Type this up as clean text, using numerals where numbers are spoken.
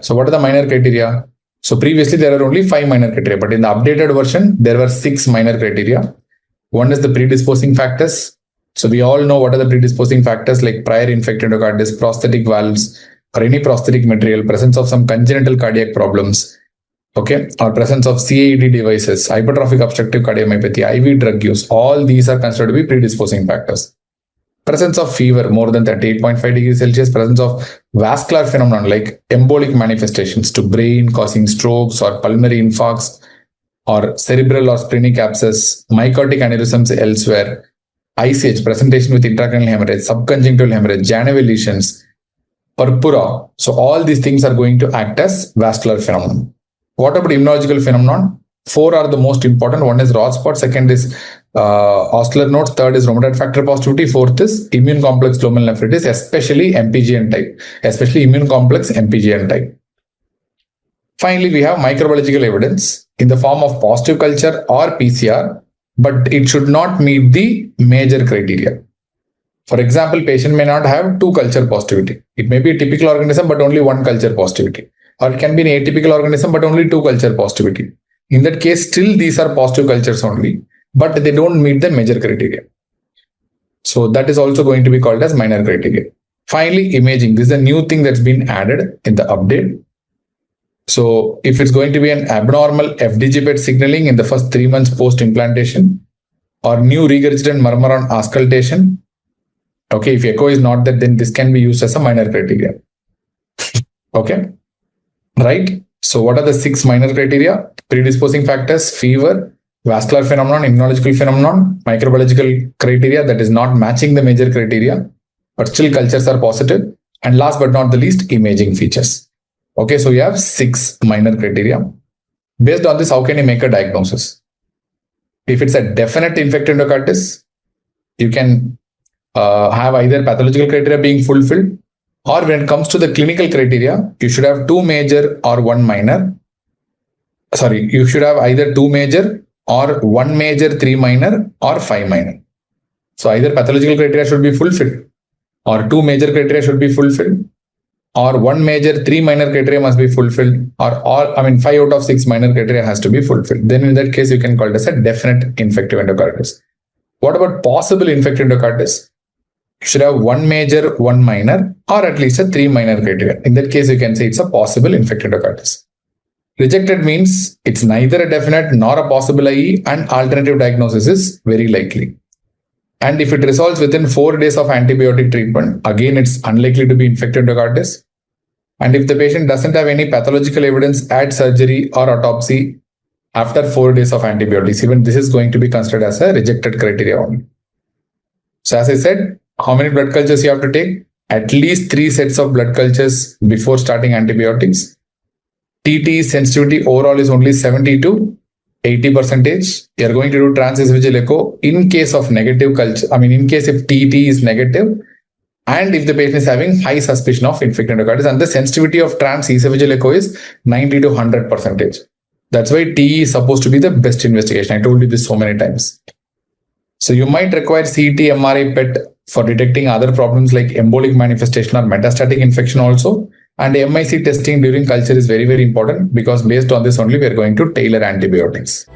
So what are the minor criteria? So previously there are only 5 minor criteria, but in the updated version, there were 6 minor criteria. One is the predisposing factors. So we all know what are the predisposing factors, like prior infected endocarditis, prosthetic valves, or any prosthetic material, presence of some congenital cardiac problems, okay, or presence of CIED devices, hypertrophic obstructive cardiomyopathy, IV drug use. All these are considered to be predisposing factors. Presence of fever more than 38.5 degrees Celsius, presence of vascular phenomenon like embolic manifestations to brain causing strokes or pulmonary infarcts or cerebral or splenic abscess, myocardic aneurysms elsewhere, ICH, presentation with intracranial hemorrhage, subconjunctival hemorrhage, Janeway lesions, purpura. So all these things are going to act as vascular phenomenon. What about immunological phenomenon? 4 are the most important. One is Roth spot, second is Osler nodes, third is rheumatoid factor positivity, fourth is immune complex glomerulonephritis, especially MPGN type, especially immune complex MPGN type. Finally, we have microbiological evidence in the form of positive culture or PCR, but it should not meet the major criteria. For example, patient may not have 2 culture positivity. It may be a typical organism, but only 1 culture positivity. Or it can be an atypical organism, but only 2 culture positivity. In that case, still these are positive cultures only, but they don't meet the major criteria. So that is also going to be called as minor criteria. Finally, imaging. This is a new thing that's been added in the update. So if it's going to be an abnormal FDG PET signaling in the first 3 months post-implantation, or new regurgitant murmur on auscultation, okay, if echo is not there, then this can be used as a minor criteria. Okay, right? So what are the 6 minor criteria? Predisposing factors, fever, vascular phenomenon, immunological phenomenon, microbiological criteria that is not matching the major criteria, but still cultures are positive. And last but not the least, imaging features. Okay, so you have 6 minor criteria. Based on this, how can you make a diagnosis? If it's a definite infected endocarditis, you can have either pathological criteria being fulfilled, or when it comes to the clinical criteria, you should have 2 major or 1 minor. Sorry, you should have either 2 major or 1 major, 3 minor, or 5 minor. So either pathological criteria should be fulfilled, or 2 major criteria should be fulfilled, or 1 major, 3 minor criteria must be fulfilled, or all, 5 out of 6 minor criteria has to be fulfilled. Then in that case, you can call it as a definite infective endocarditis. What about possible infective endocarditis? You should have 1 major, 1 minor, or at least a 3 minor criteria. In that case, you can say it's a possible infective endocarditis. Rejected means it's neither a definite nor a possible IE, and alternative diagnosis is very likely. And if it resolves within 4 days of antibiotic treatment, again, it's unlikely to be infected endocarditis. And if the patient doesn't have any pathological evidence at surgery or autopsy after 4 days of antibiotics, even this is going to be considered as a rejected criteria only. So as I said, how many blood cultures you have to take? At least 3 sets of blood cultures before starting antibiotics. TT sensitivity overall is only 70 to 80%. You are going to do transesophageal echo in case of negative culture. In case if TT is negative, and if the patient is having high suspicion of infected endocarditis, and the sensitivity of transesophageal echo is 90 to 100%. That's why TE is supposed to be the best investigation. I told you this so many times. So you might require CT, MRI, PET for detecting other problems like embolic manifestation or metastatic infection also. And MIC testing during culture is very, very important, because based on this only we are going to tailor antibiotics.